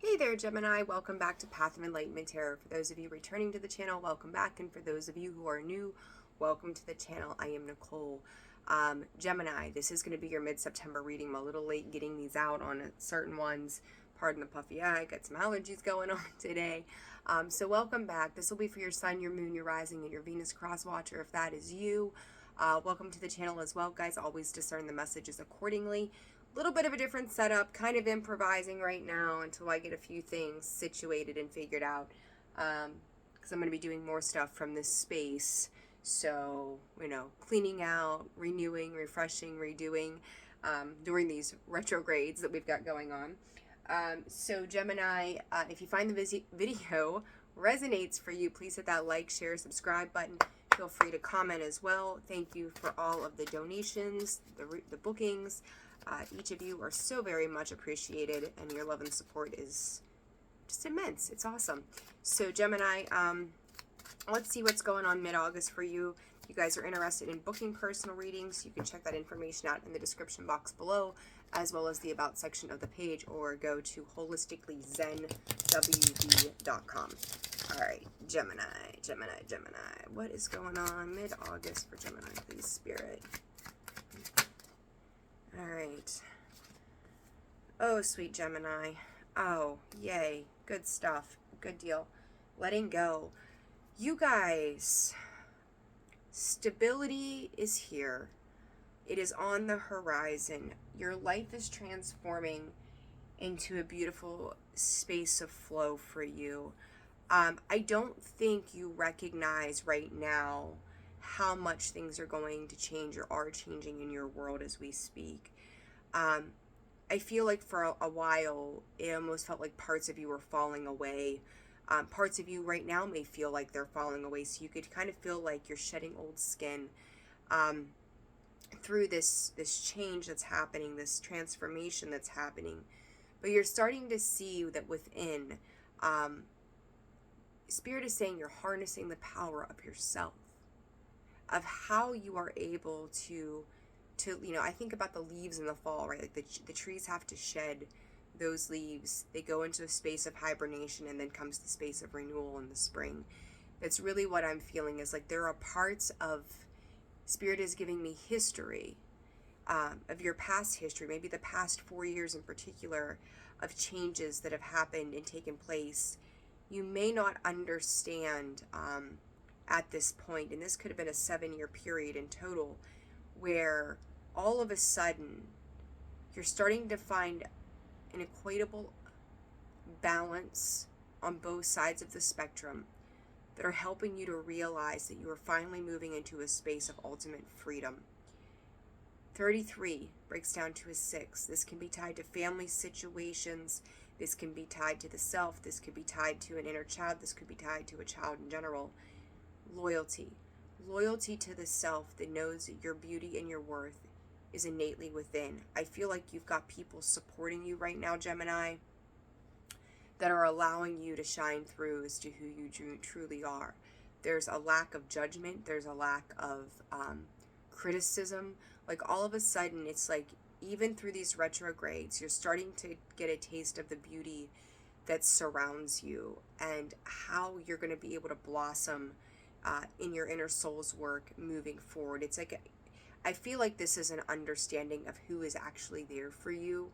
Hey there, Gemini. Welcome back to Path of Enlightenment Tarot. For those of you returning to the channel, welcome back. And for those of you who are new, welcome to the channel. I am Nicole. Gemini, this is going to be your mid-September reading. I'm a little late getting these out on certain ones. Pardon the puffy eye. Got some allergies going on today. So welcome back. This will be for your sun, your moon, your rising, and your Venus cross watcher if that is you. Welcome to the channel as well, guys. Always discern the messages accordingly. Little bit of a different setup, kind of improvising right now until I get a few things situated and figured out, because I'm going to be doing more stuff from this space. So, cleaning out, renewing, refreshing, redoing during these retrogrades that we've got going on. So Gemini, if you find the video resonates for you, please hit that like, share, subscribe button. Feel free to comment as well. Thank you for all of the donations, the bookings. Each of you are so very much appreciated, and your love and support is just immense. It's awesome. So Gemini, let's see what's going on mid-August for you. If you guys are interested in booking personal readings, you can check that information out in the description box below, as well as the About section of the page, or go to holisticallyzenwb.com. All right, Gemini. What is going on mid-August for Gemini, please, Spirit? All right. Oh, sweet Gemini. Oh, yay. Good stuff. Good deal. Letting go. You guys, stability is here. It is on the horizon. Your life is transforming into a beautiful space of flow for you. I don't think you recognize right now how much things are going to change or are changing in your world as we speak. I feel like for a while, it almost felt like parts of you were falling away. Parts of you right now may feel like they're falling away, so you could kind of feel like you're shedding old skin through this change that's happening, this transformation that's happening. But you're starting to see that within, Spirit is saying you're harnessing the power of yourself, of how you are able to I think about the leaves in the fall, right? Like the trees have to shed those leaves. They go into a space of hibernation, and then comes the space of renewal in the spring. That's really what I'm feeling, is like there are parts of Spirit is giving me history, of your past history, maybe the past 4 years in particular, of changes that have happened and taken place. You may not understand at this point, and this could have been a 7-year period in total, where all of a sudden you're starting to find an equitable balance on both sides of the spectrum that are helping you to realize that you are finally moving into a space of ultimate freedom. 33 breaks down to a 6. This can be tied to family situations. This can be tied to the self. This could be tied to an inner child. This could be tied to a child in general. Loyalty to the self that knows that your beauty and your worth is innately within. I feel like you've got people supporting you right now, Gemini, that are allowing you to shine through as to who you truly are. There's a lack of judgment. There's a lack of criticism. Like all of a sudden, it's like even through these retrogrades, you're starting to get a taste of the beauty that surrounds you and how you're going to be able to blossom in your inner soul's work moving forward. It's like, I feel like this is an understanding of who is actually there for you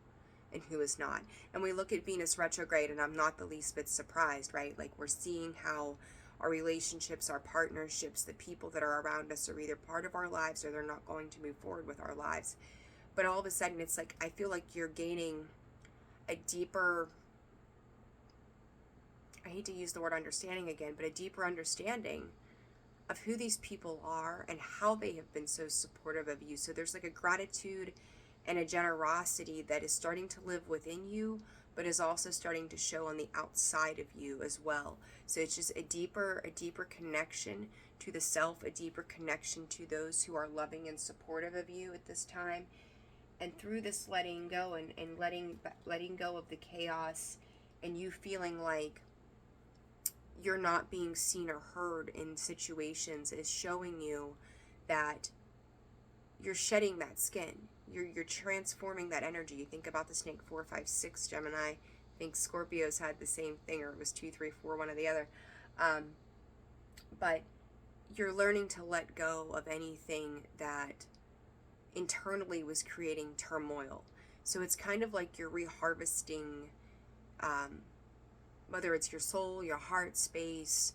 and who is not. And we look at Venus retrograde, and I'm not the least bit surprised, right? Like we're seeing how our relationships, our partnerships, the people that are around us are either part of our lives or they're not going to move forward with our lives. But all of a sudden, it's like, I feel like you're gaining a deeper, I hate to use the word understanding again, but a deeper understanding of who these people are and how they have been so supportive of you. So there's like a gratitude and a generosity that is starting to live within you, but is also starting to show on the outside of you as well. So it's just a deeper connection to the self, a deeper connection to those who are loving and supportive of you at this time. And through this letting go and letting go of the chaos, and you feeling like you're not being seen or heard in situations, is showing you that you're shedding that skin. You're transforming that energy. You think about the snake 4, 5, 6 Gemini. think Scorpios had the same thing, or it was 2, 3, 4, one or the other. But you're learning to let go of anything that internally was creating turmoil. So it's kind of like you're reharvesting, whether it's your soul, your heart space.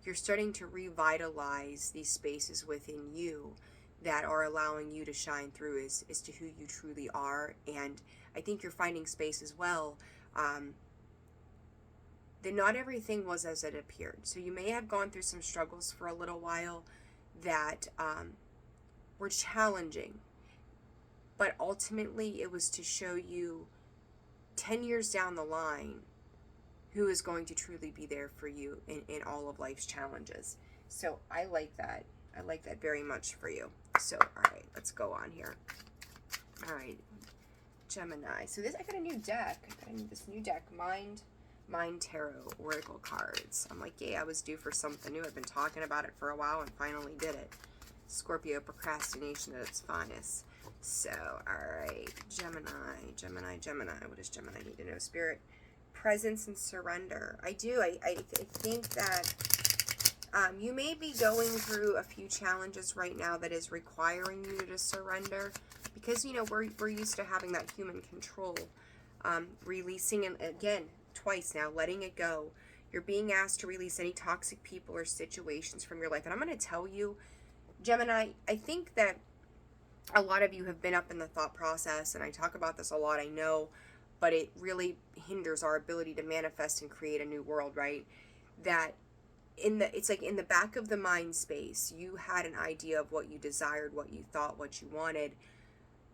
You're starting to revitalize these spaces within you that are allowing you to shine through as to who you truly are. And I think you're finding space as well, that not everything was as it appeared. So you may have gone through some struggles for a little while that were challenging, but ultimately it was to show you 10 years down the line who is going to truly be there for you in all of life's challenges. So I like that. I like that very much for you. So, all right, let's go on here. All right, Gemini. So I got a new deck. I got this new deck, Mind Tarot Oracle cards. I'm like, yeah, I was due for something new. I've been talking about it for a while and finally did it. Scorpio procrastination at its finest. So, all right, Gemini. What does Gemini need to know? Spirit, presence and surrender. I do. I think that you may be going through a few challenges right now that is requiring you to surrender, because, you know, we're used to having that human control. Releasing, and again, twice now, letting it go. You're being asked to release any toxic people or situations from your life. And I'm going to tell you, Gemini, I think that a lot of you have been up in the thought process, and I talk about this a lot, I know, but it really hinders our ability to manifest and create a new world, right? That it's like in the back of the mind space, you had an idea of what you desired, what you thought, what you wanted,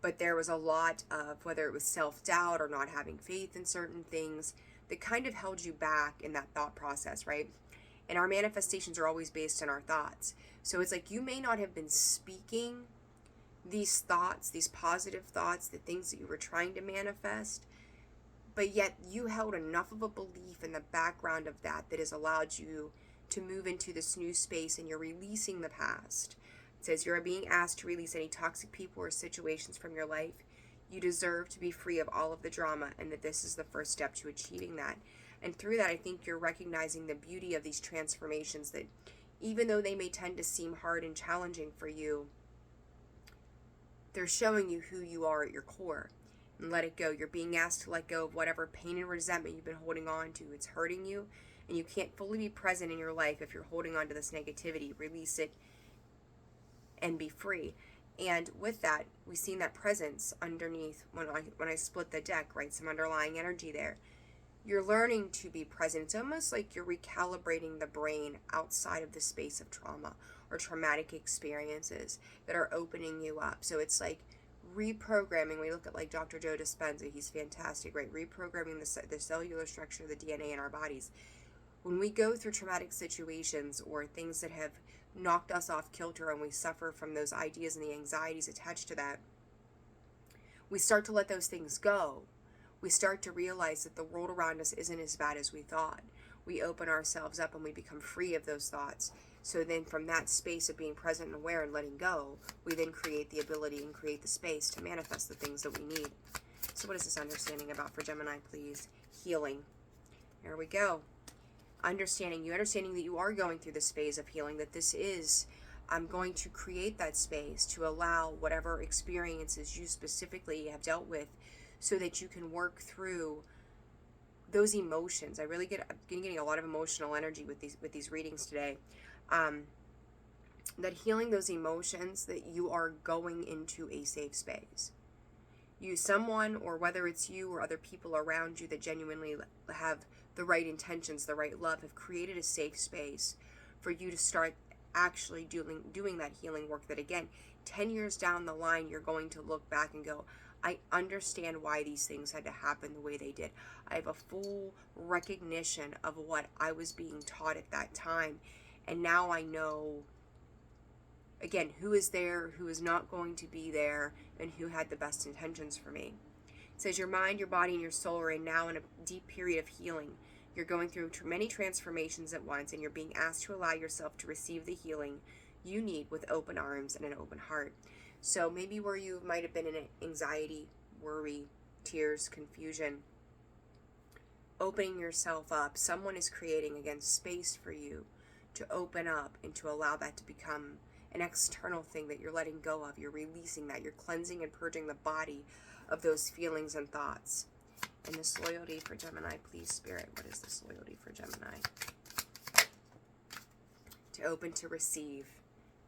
but there was a lot of, whether it was self-doubt or not having faith in certain things, that kind of held you back in that thought process, right? And our manifestations are always based on our thoughts. So it's like you may not have been speaking these thoughts, these positive thoughts, the things that you were trying to manifest, but yet you held enough of a belief in the background of that has allowed you to move into this new space, and you're releasing the past. It says you're being asked to release any toxic people or situations from your life. You deserve to be free of all of the drama, and that this is the first step to achieving that. And through that, I think you're recognizing the beauty of these transformations, that even though they may tend to seem hard and challenging for you, they're showing you who you are at your core. And let it go. You're being asked to let go of whatever pain and resentment you've been holding on to. It's hurting you, and you can't fully be present in your life if you're holding on to this negativity. Release it and be free. And with that, we've seen that presence underneath when I split the deck, right? Some underlying energy there. You're learning to be present. It's almost like you're recalibrating the brain outside of the space of trauma or traumatic experiences that are opening you up. So it's like reprogramming. We look at like Dr. Joe Dispenza. He's fantastic, right? Reprogramming the cellular structure of the DNA in our bodies. When we go through traumatic situations or things that have knocked us off kilter, and we suffer from those ideas and the anxieties attached to that, we start to let those things go. We start to realize that the world around us isn't as bad as we thought. We open ourselves up and we become free of those thoughts. So then from that space of being present and aware and letting go, we then create the ability and create the space to manifest the things that we need. So what is this understanding about for Gemini, please? Healing. There we go. Understanding that you are going through this phase of healing, that this is going to create that space to allow whatever experiences you specifically have dealt with, so that you can work through those emotions. I really getting a lot of emotional energy with these readings today. That healing those emotions, that you are going into a safe space. Someone, or whether it's you or other people around you that genuinely have the right intentions, the right love, have created a safe space for you to start actually doing that healing work, that again, 10 years down the line, you're going to look back and go, I understand why these things had to happen the way they did. I have a full recognition of what I was being taught at that time. And now I know, again, who is there, who is not going to be there, and who had the best intentions for me. It says your mind, your body, and your soul are now in a deep period of healing. You're going through many transformations at once, and you're being asked to allow yourself to receive the healing you need with open arms and an open heart. So maybe where you might have been in anxiety, worry, tears, confusion, opening yourself up. Someone is creating, again, space for you to open up and to allow that to become an external thing that you're letting go of. You're releasing that. You're cleansing and purging the body of those feelings and thoughts. And this loyalty for Gemini, please, Spirit, what is this loyalty for Gemini? To open to receive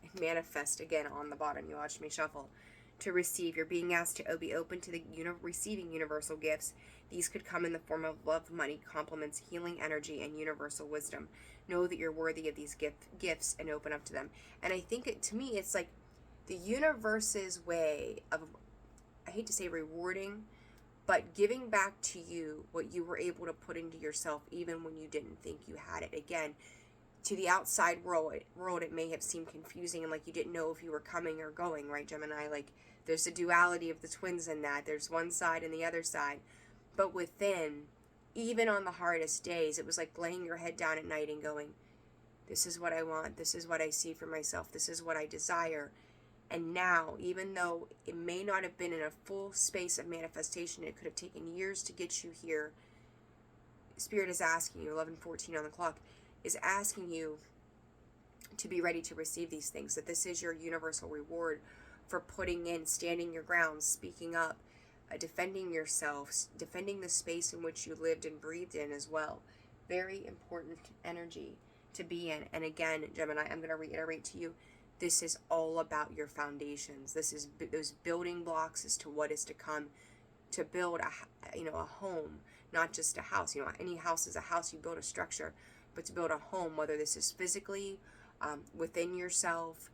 and manifest, again, on the bottom. You watched me shuffle. To receive. You're being asked to be open to the receiving universal gifts. These could come in the form of love, money, compliments, healing energy, and universal wisdom. Know that you're worthy of these gifts and open up to them. And I think, to me, it's like the universe's way of, I hate to say rewarding, but giving back to you what you were able to put into yourself even when you didn't think you had it. Again, to the outside world, it may have seemed confusing and like you didn't know if you were coming or going, right, Gemini? Like, there's a duality of the twins in that. There's one side and the other side. But within, even on the hardest days, it was like laying your head down at night and going, this is what I want. This is what I see for myself. This is what I desire. And now, even though it may not have been in a full space of manifestation, it could have taken years to get you here, Spirit is asking you, 11:14 on the clock, is asking you to be ready to receive these things, that this is your universal reward for putting in, standing your ground, speaking up, defending yourself, defending the space in which you lived and breathed in as well. Very important energy to be in. And again, Gemini, I'm going to reiterate to you, this is all about your foundations. This is those building blocks as to what is to come, to build a home, not just a house. Any house is a house. You build a structure, but to build a home, whether this is physically within yourself,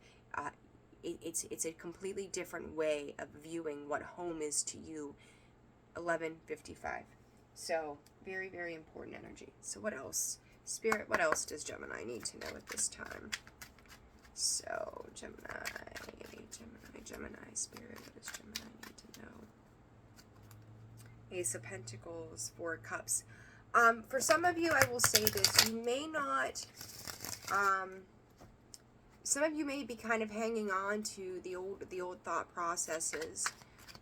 it's a completely different way of viewing what home is to you. 11:55. So very, very important energy. So what else, Spirit? What else does Gemini need to know at this time? So Gemini, Spirit. What does Gemini need to know? Ace of Pentacles, Four of Cups. For some of you, I will say this, you may not, some of you may be kind of hanging on to the old thought processes,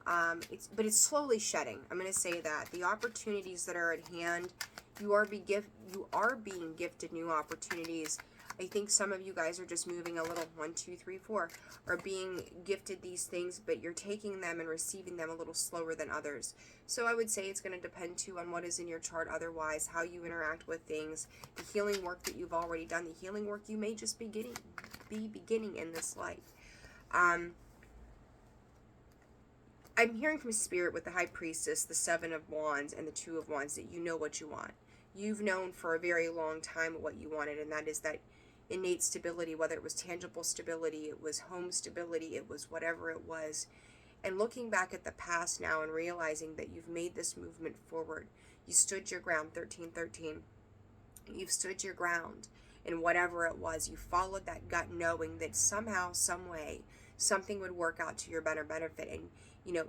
but it's slowly shedding. I'm going to say that. The opportunities that are at hand, you are being gifted new opportunities. I think some of you guys are just moving a little, 1, 2, 3, 4, are being gifted these things, but you're taking them and receiving them a little slower than others. So I would say it's going to depend too on what is in your chart otherwise, how you interact with things, the healing work that you've already done, the healing work you may just be beginning in this life. I'm hearing from Spirit with the High Priestess, the Seven of Wands, and the Two of Wands that you know what you want. You've known for a very long time what you wanted, and that is that innate stability, whether it was tangible stability, it was home stability, it was whatever it was. And looking back at the past now and realizing that you've made this movement forward, you stood your ground, 1313. You've stood your ground in whatever it was. You followed that gut knowing that somehow, some way, something would work out to your better benefit. And,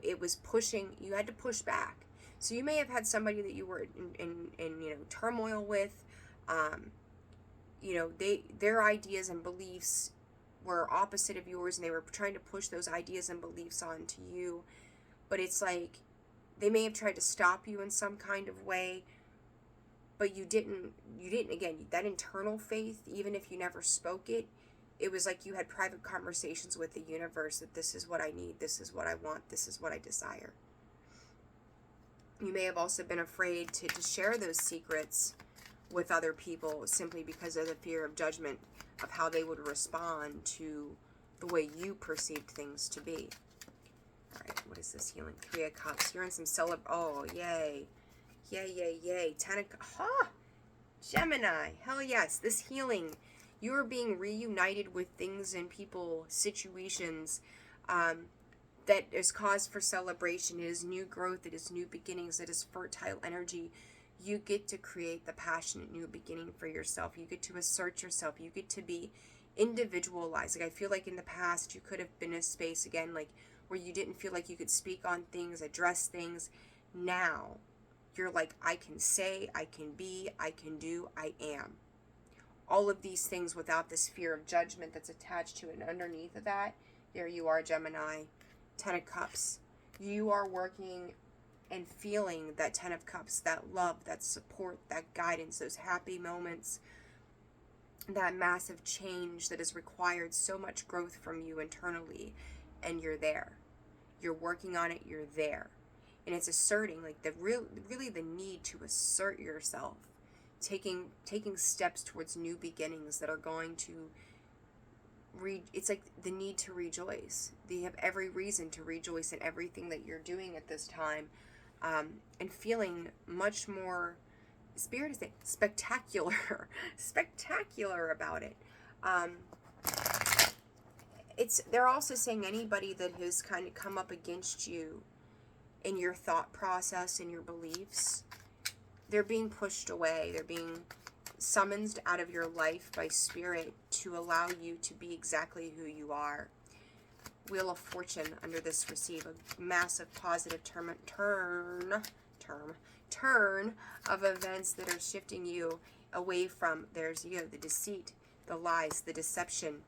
it was pushing, you had to push back. So you may have had somebody that you were in turmoil with, their ideas and beliefs were opposite of yours, and they were trying to push those ideas and beliefs onto you. But it's like they may have tried to stop you in some kind of way, but you didn't, again, that internal faith, even if you never spoke it, it was like you had private conversations with the universe that this is what I need, this is what I want, this is what I desire. You may have also been afraid to share those secrets with other people simply because of the fear of judgment, of how they would respond to the way you perceived things to be. All right, what is this healing? Three of Cups. You're in some oh, yay. Yay. Gemini. Hell yes. This healing. You are being reunited with things and people, situations that is cause for celebration. It is new growth. It is new beginnings. It is fertile energy. You get to create the passionate new beginning for yourself. You get to assert yourself. You get to be individualized. Like, I feel like in the past you could have been in a space, again, like where you didn't feel like you could speak on things, address things. Now you're like, I can say, I can be, I can do, I am. All of these things without this fear of judgment that's attached to it. And underneath of that, there you are, Gemini. 10 of Cups. You are working and feeling that 10 of Cups, that love, that support, that guidance, those happy moments, that massive change that has required so much growth from you internally, and you're there. You're working on it, you're there. And it's asserting, like really the need to assert yourself, taking steps towards new beginnings that are going to it's like the need to rejoice. They have every reason to rejoice in everything that you're doing at this time, and feeling much more, Spirit is saying, spectacular about it. They're also saying anybody that has kind of come up against you in your thought process and your beliefs, they're being pushed away. They're being summoned out of your life by Spirit to allow you to be exactly who you are. Wheel of Fortune under this receive a massive positive turn of events that are shifting you away from, there's the deceit, the lies, the deception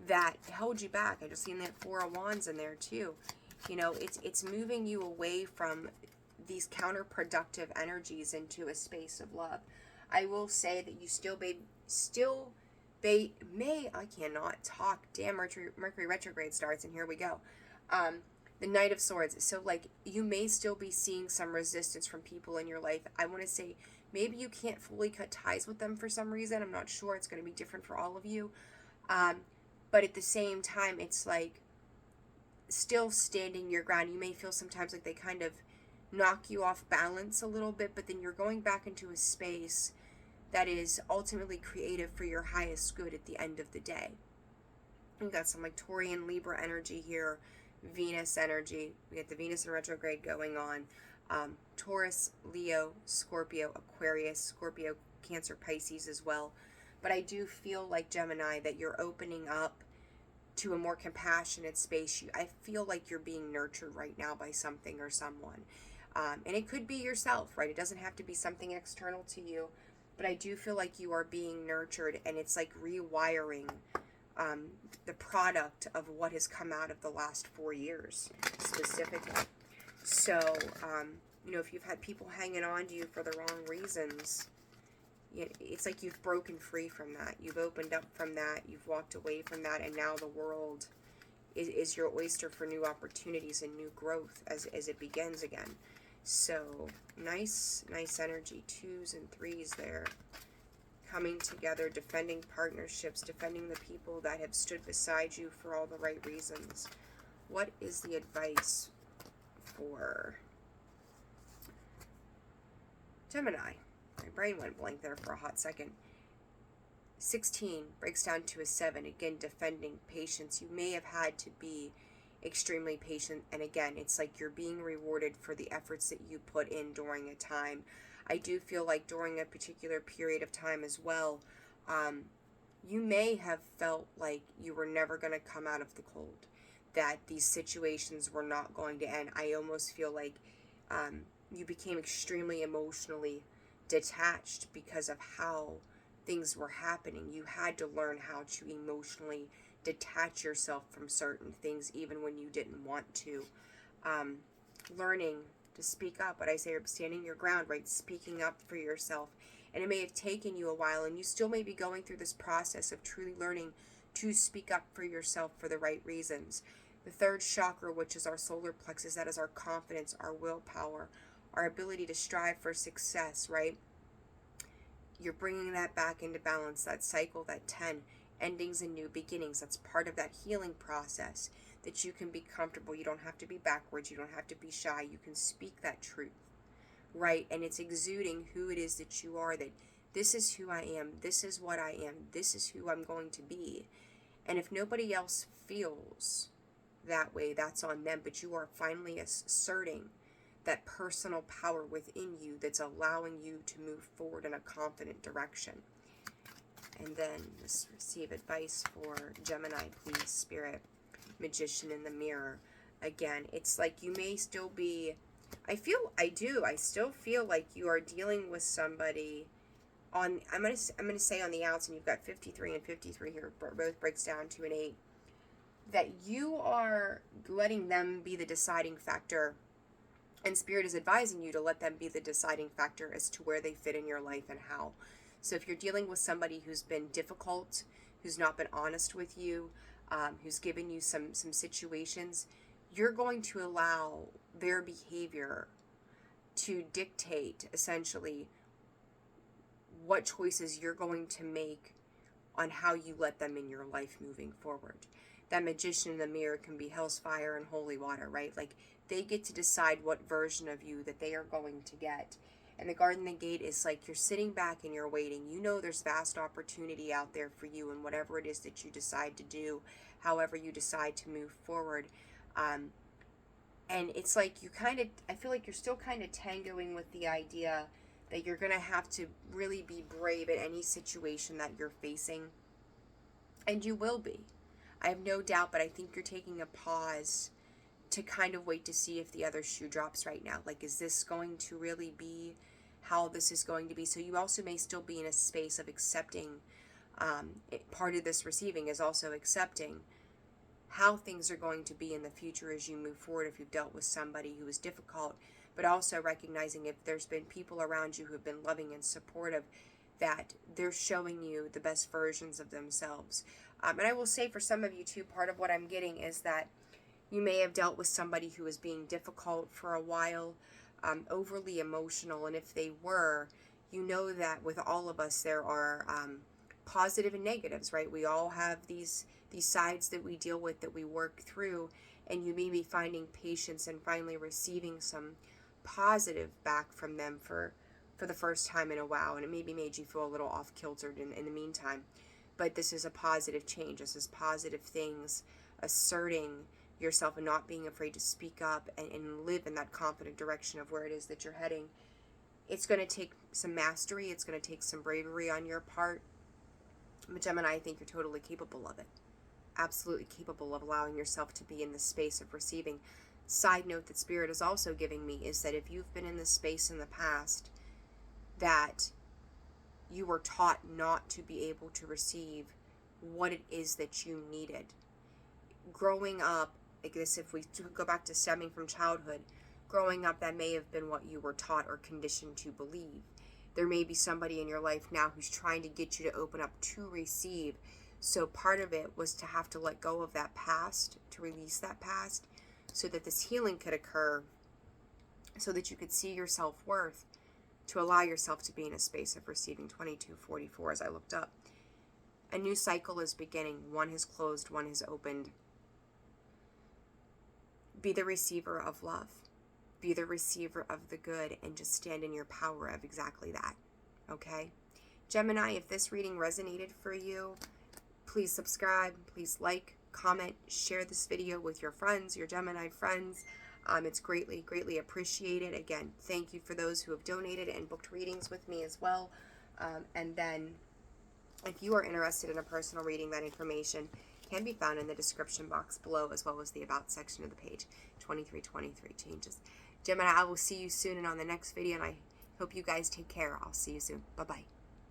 that held you back. I just seen that Four of Wands in there too. It's moving you away from these counterproductive energies into a space of love. I will say that you I cannot talk. Damn, Mercury retrograde starts, and here we go. The Knight of Swords. So, like, you may still be seeing some resistance from people in your life. I want to say maybe you can't fully cut ties with them for some reason. I'm not sure. It's going to be different for all of you. But at the same time, it's like still standing your ground. You may feel sometimes like they kind of knock you off balance a little bit, but then you're going back into a space that is ultimately creative for your highest good at the end of the day. We've got some like Taurian Libra energy here, Venus energy. We get the Venus in retrograde going on. Taurus, Leo, Scorpio, Aquarius, Scorpio, Cancer, Pisces as well. But I do feel like, Gemini, that you're opening up to a more compassionate space. I feel like you're being nurtured right now by something or someone. And it could be yourself, right? It doesn't have to be something external to you. But I do feel like you are being nurtured, and it's like rewiring the product of what has come out of the last 4 years, specifically. So, if you've had people hanging on to you for the wrong reasons, it's like you've broken free from that. You've opened up from that. You've walked away from that, and now the world is your oyster for new opportunities and new growth as it begins again. So, nice energy. 2s and 3s there. Coming together, defending partnerships, defending the people that have stood beside you for all the right reasons. What is the advice for Gemini? My brain went blank there for a hot second. 16 breaks down to a 7. Again, defending patience. You may have had to be extremely patient, and again, it's like you're being rewarded for the efforts that you put in during a time. I do feel like during a particular period of time as well, you may have felt like you were never going to come out of the cold, that these situations were not going to end. I almost feel like you became extremely emotionally detached because of how things were happening. You had to learn how to emotionally detach yourself from certain things, even when you didn't want to. Learning to speak up, what I say, standing your ground, right? Speaking up for yourself. And it may have taken you a while, and you still may be going through this process of truly learning to speak up for yourself for the right reasons. The third chakra, which is our solar plexus, that is our confidence, our willpower, our ability to strive for success, right? You're bringing that back into balance, that cycle, that 10, endings and new beginnings. That's part of that healing process, that you can be comfortable. You don't have to be backwards. You don't have to be shy. You can speak that truth, right? And it's exuding who it is that you are, that this is who I am. This is what I am. This is who I'm going to be. And if nobody else feels that way, that's on them. But you are finally asserting that personal power within you that's allowing you to move forward in a confident direction. And then let's receive advice for Gemini, please, Spirit. Magician in the Mirror. Again, it's like you may still be, I still feel like you are dealing with somebody on, I'm gonna say on the outs, and you've got 53 and 53 here, both breaks down to an 8, that you are letting them be the deciding factor And Spirit is advising you to let them be the deciding factor as to where they fit in your life and how. So if you're dealing with somebody who's been difficult, who's not been honest with you, who's given you some situations, you're going to allow their behavior to dictate essentially what choices you're going to make on how you let them in your life moving forward. That magician in the mirror can be hell's fire and holy water, right? Like, they get to decide what version of you that they are going to get. And the Garden the Gate is like you're sitting back and you're waiting. You know there's vast opportunity out there for you, and whatever it is that you decide to do, however you decide to move forward. And it's like I feel like you're still kind of tangoing with the idea that you're going to have to really be brave in any situation that you're facing. And you will be. I have no doubt, but I think you're taking a pause to kind of wait to see if the other shoe drops right now. Like, is this going to really be how this is going to be? So you also may still be in a space of accepting. Part of this receiving is also accepting how things are going to be in the future as you move forward if you've dealt with somebody who is difficult, but also recognizing if there's been people around you who have been loving and supportive, that they're showing you the best versions of themselves. And I will say for some of you too, part of what I'm getting is that you may have dealt with somebody who was being difficult for a while, overly emotional, and if they were, you know that with all of us there are positive and negatives, right? We all have these sides that we deal with, that we work through, and you may be finding patience and finally receiving some positive back from them for the first time in a while, and it maybe made you feel a little off kiltered in the meantime. But this is a positive change. This is positive things, asserting yourself and not being afraid to speak up and live in that confident direction of where it is that you're heading. It's going to take some mastery. It's going to take some bravery on your part. But Gemini, I think you're totally capable of it. Absolutely capable of allowing yourself to be in the space of receiving. Side note that Spirit is also giving me is that if you've been in this space in the past that you were taught not to be able to receive what it is that you needed. Growing up, I guess if we go back to stemming from childhood, growing up, that may have been what you were taught or conditioned to believe. There may be somebody in your life now who's trying to get you to open up to receive. So part of it was to have to let go of that past, to release that past, so that this healing could occur, so that you could see your self-worth, to allow yourself to be in a space of receiving. 2244 as I looked up. A new cycle is beginning. One has closed, one has opened. Be the receiver of love. Be the receiver of the good, and just stand in your power of exactly that. Okay? Gemini, if this reading resonated for you, please subscribe, please like, comment, share this video with your friends, your Gemini friends. It's greatly, greatly appreciated. Again, thank you for those who have donated and booked readings with me as well. And then if you are interested in a personal reading, that information can be found in the description box below, as well as the About section of the page. 2323 changes. Gemini, I will see you soon and on the next video, and I hope you guys take care. I'll see you soon. Bye-bye.